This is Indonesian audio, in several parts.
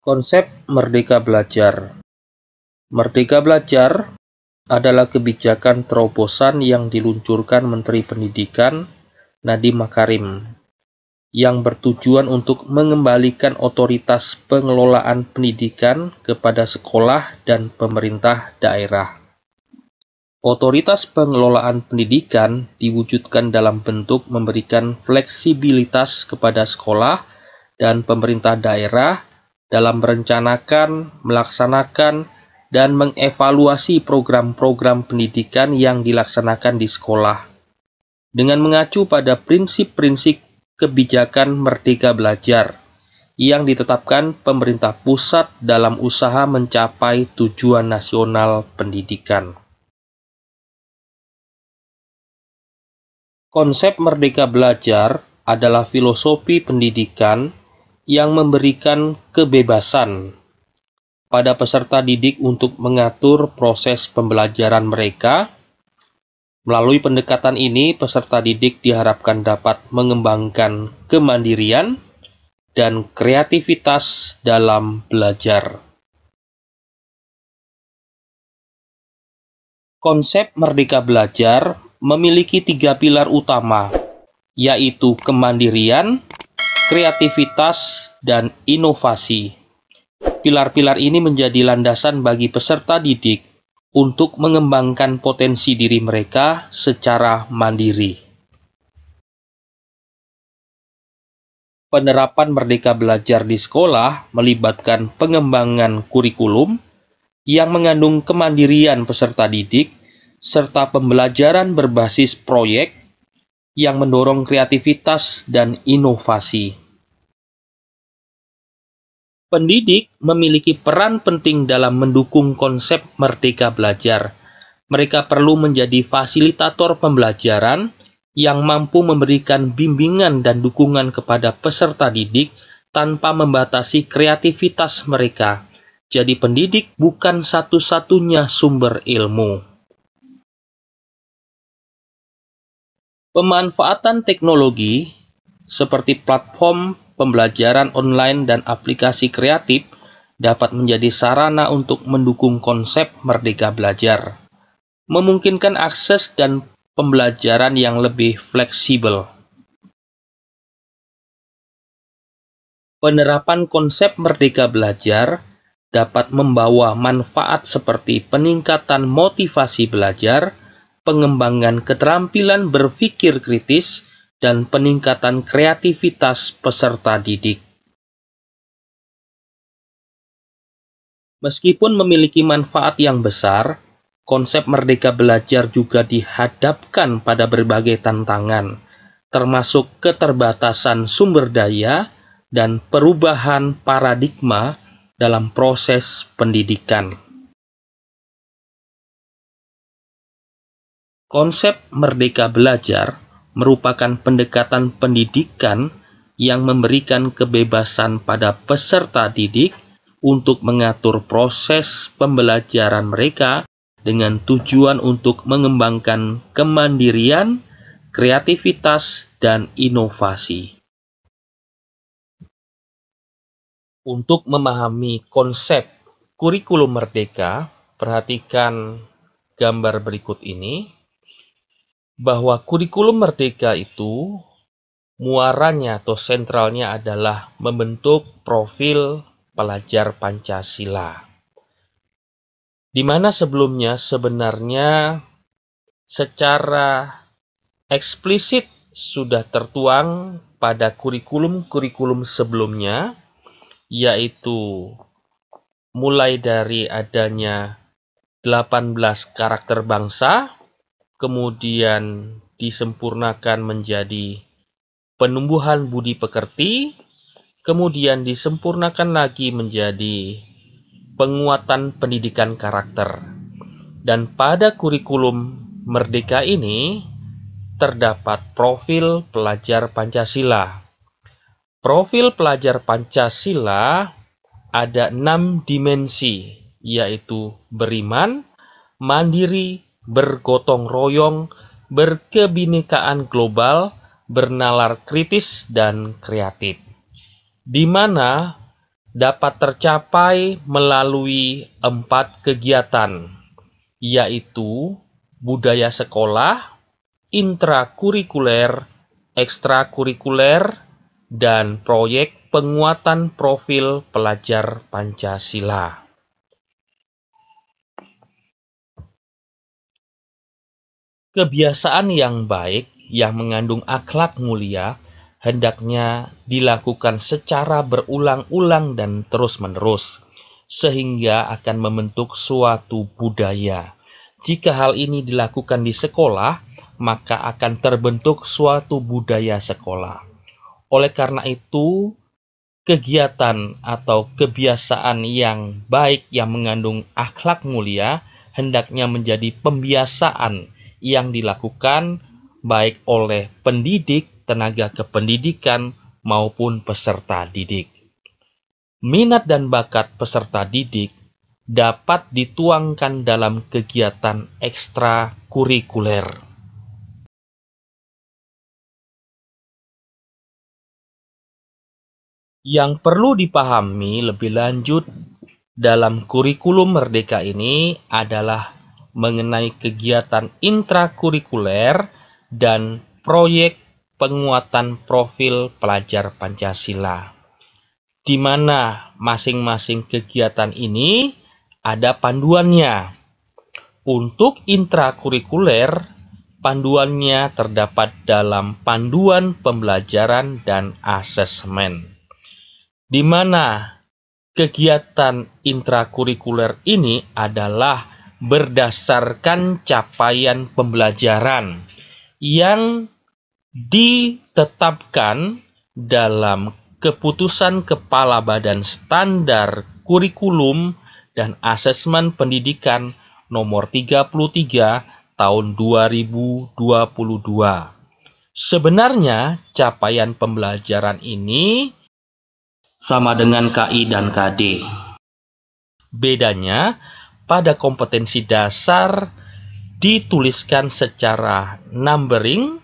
Konsep Merdeka Belajar. Merdeka Belajar adalah kebijakan terobosan yang diluncurkan Menteri Pendidikan Nadiem Makarim yang bertujuan untuk mengembalikan otoritas pengelolaan pendidikan kepada sekolah dan pemerintah daerah. Otoritas pengelolaan pendidikan diwujudkan dalam bentuk memberikan fleksibilitas kepada sekolah dan pemerintah daerah dalam merencanakan, melaksanakan, dan mengevaluasi program-program pendidikan yang dilaksanakan di sekolah. Dengan mengacu pada prinsip-prinsip kebijakan Merdeka Belajar yang ditetapkan pemerintah pusat dalam usaha mencapai tujuan nasional pendidikan. Konsep Merdeka Belajar adalah filosofi pendidikan yang memberikan kebebasan pada peserta didik untuk mengatur proses pembelajaran mereka. Melalui pendekatan ini, peserta didik diharapkan dapat mengembangkan kemandirian dan kreativitas dalam belajar. Konsep Merdeka Belajar memiliki 3 pilar utama, yaitu kemandirian, kreativitas, dan inovasi. Pilar-pilar ini menjadi landasan bagi peserta didik untuk mengembangkan potensi diri mereka secara mandiri. Penerapan Merdeka Belajar di sekolah melibatkan pengembangan kurikulum yang mengandung kemandirian peserta didik serta pembelajaran berbasis proyek yang mendorong kreativitas dan inovasi. Pendidik memiliki peran penting dalam mendukung konsep Merdeka Belajar. Mereka perlu menjadi fasilitator pembelajaran yang mampu memberikan bimbingan dan dukungan kepada peserta didik tanpa membatasi kreativitas mereka. Jadi pendidik bukan satu-satunya sumber ilmu. Pemanfaatan teknologi seperti platform pembelajaran online dan aplikasi kreatif dapat menjadi sarana untuk mendukung konsep Merdeka Belajar, memungkinkan akses dan pembelajaran yang lebih fleksibel. Penerapan konsep Merdeka Belajar dapat membawa manfaat seperti peningkatan motivasi belajar, pengembangan keterampilan berpikir kritis, dan peningkatan kreativitas peserta didik. Meskipun memiliki manfaat yang besar, konsep Merdeka Belajar juga dihadapkan pada berbagai tantangan, termasuk keterbatasan sumber daya dan perubahan paradigma dalam proses pendidikan. Konsep Merdeka Belajar merupakan pendekatan pendidikan yang memberikan kebebasan pada peserta didik untuk mengatur proses pembelajaran mereka dengan tujuan untuk mengembangkan kemandirian, kreativitas, dan inovasi. Untuk memahami konsep kurikulum merdeka, perhatikan gambar berikut ini. Bahwa kurikulum merdeka itu muaranya atau sentralnya adalah membentuk profil pelajar Pancasila. Di mana sebelumnya sebenarnya secara eksplisit sudah tertuang pada kurikulum-kurikulum sebelumnya, yaitu mulai dari adanya 18 karakter bangsa, kemudian disempurnakan menjadi penumbuhan budi pekerti, kemudian disempurnakan lagi menjadi penguatan pendidikan karakter. Dan pada kurikulum merdeka ini terdapat profil pelajar Pancasila. Profil pelajar Pancasila ada 6 dimensi, yaitu beriman, mandiri, bergotong royong, berkebinekaan global, bernalar kritis, dan kreatif. Di mana dapat tercapai melalui 4 kegiatan, yaitu budaya sekolah, intrakurikuler, ekstrakurikuler, dan proyek penguatan profil pelajar Pancasila. Kebiasaan yang baik yang mengandung akhlak mulia hendaknya dilakukan secara berulang-ulang dan terus-menerus, sehingga akan membentuk suatu budaya. Jika hal ini dilakukan di sekolah, maka akan terbentuk suatu budaya sekolah. Oleh karena itu, kegiatan atau kebiasaan yang baik yang mengandung akhlak mulia hendaknya menjadi pembiasaan yang dilakukan baik oleh pendidik, tenaga kependidikan, maupun peserta didik. Minat dan bakat peserta didik dapat dituangkan dalam kegiatan ekstrakurikuler. Yang perlu dipahami lebih lanjut dalam kurikulum Merdeka ini adalah mengenai kegiatan intrakurikuler dan proyek penguatan profil pelajar Pancasila, di mana masing-masing kegiatan ini ada panduannya. Untuk intrakurikuler, panduannya terdapat dalam panduan pembelajaran dan asesmen, di mana kegiatan intrakurikuler ini adalah berdasarkan capaian pembelajaran yang ditetapkan dalam Keputusan Kepala Badan Standar Kurikulum dan Asesmen Pendidikan Nomor 33 Tahun 2022. Sebenarnya, capaian pembelajaran ini sama dengan KI dan KD. Bedanya, pada kompetensi dasar dituliskan secara numbering,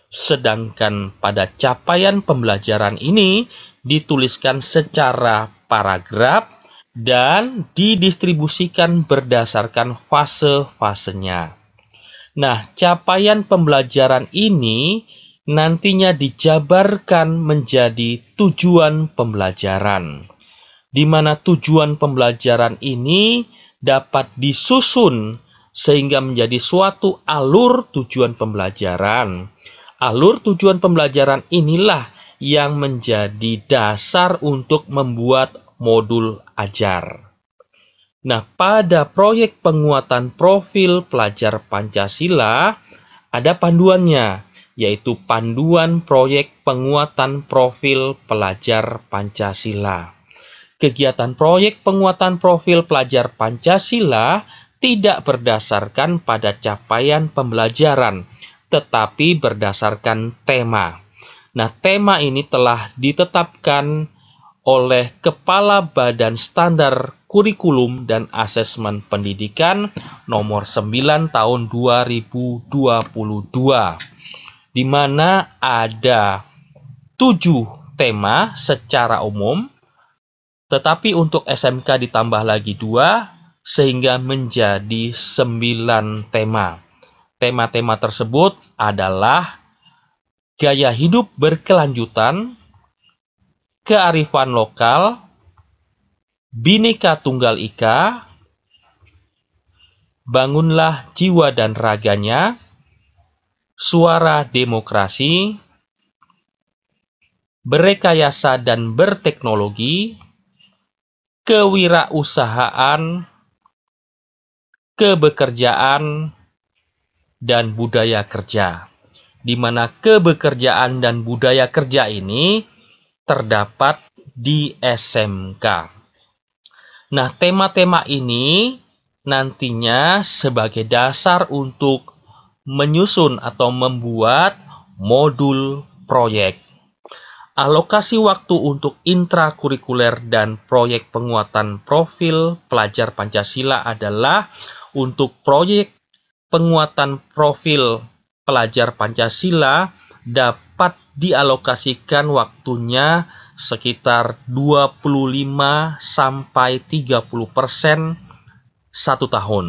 sedangkan pada capaian pembelajaran ini dituliskan secara paragraf dan didistribusikan berdasarkan fase-fasenya. Nah, capaian pembelajaran ini nantinya dijabarkan menjadi tujuan pembelajaran, di mana tujuan pembelajaran ini dapat disusun sehingga menjadi suatu alur tujuan pembelajaran. Alur tujuan pembelajaran inilah yang menjadi dasar untuk membuat modul ajar. Nah, pada proyek penguatan profil pelajar Pancasila ada panduannya, yaitu panduan proyek penguatan profil pelajar Pancasila. Kegiatan proyek penguatan profil pelajar Pancasila tidak berdasarkan pada capaian pembelajaran, tetapi berdasarkan tema. Nah, tema ini telah ditetapkan oleh Kepala Badan Standar Kurikulum dan Asesmen Pendidikan Nomor 9 Tahun 2022, di mana ada 7 tema secara umum, tetapi untuk SMK ditambah lagi 2, sehingga menjadi 9 tema. Tema-tema tersebut adalah gaya hidup berkelanjutan, kearifan lokal, Bhinneka Tunggal Ika, bangunlah jiwa dan raganya, suara demokrasi, berekayasa dan berteknologi, kewirausahaan, kebekerjaan, dan budaya kerja, di mana kebekerjaan dan budaya kerja ini terdapat di SMK. Nah, tema-tema ini nantinya sebagai dasar untuk menyusun atau membuat modul proyek. Alokasi waktu untuk intrakurikuler dan proyek penguatan profil pelajar Pancasila adalah untuk proyek penguatan profil pelajar Pancasila dapat dialokasikan waktunya sekitar 25-30% 1 tahun.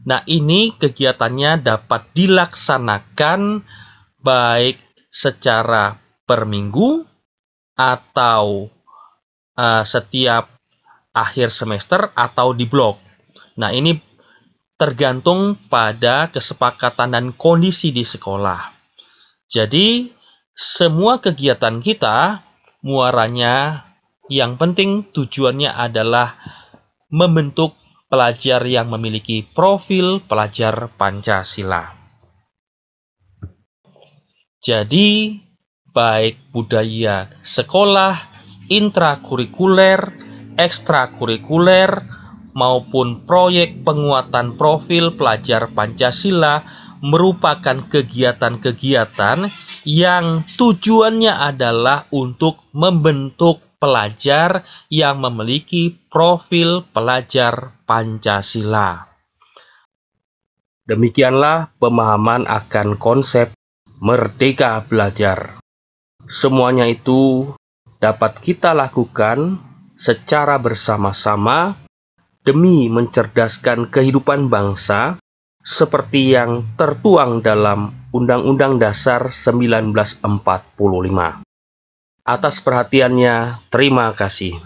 Nah, ini kegiatannya dapat dilaksanakan baik secara per minggu atau setiap akhir semester atau di blok. Nah, ini tergantung pada kesepakatan dan kondisi di sekolah. Jadi, semua kegiatan kita, muaranya yang penting tujuannya adalah membentuk pelajar yang memiliki profil pelajar Pancasila. Jadi, baik budaya sekolah, intrakurikuler, ekstrakurikuler, maupun proyek penguatan profil pelajar Pancasila merupakan kegiatan-kegiatan yang tujuannya adalah untuk membentuk pelajar yang memiliki profil pelajar Pancasila. Demikianlah pemahaman akan konsep Merdeka Belajar. Semuanya itu dapat kita lakukan secara bersama-sama demi mencerdaskan kehidupan bangsa seperti yang tertuang dalam Undang-Undang Dasar 1945. Atas perhatiannya, terima kasih.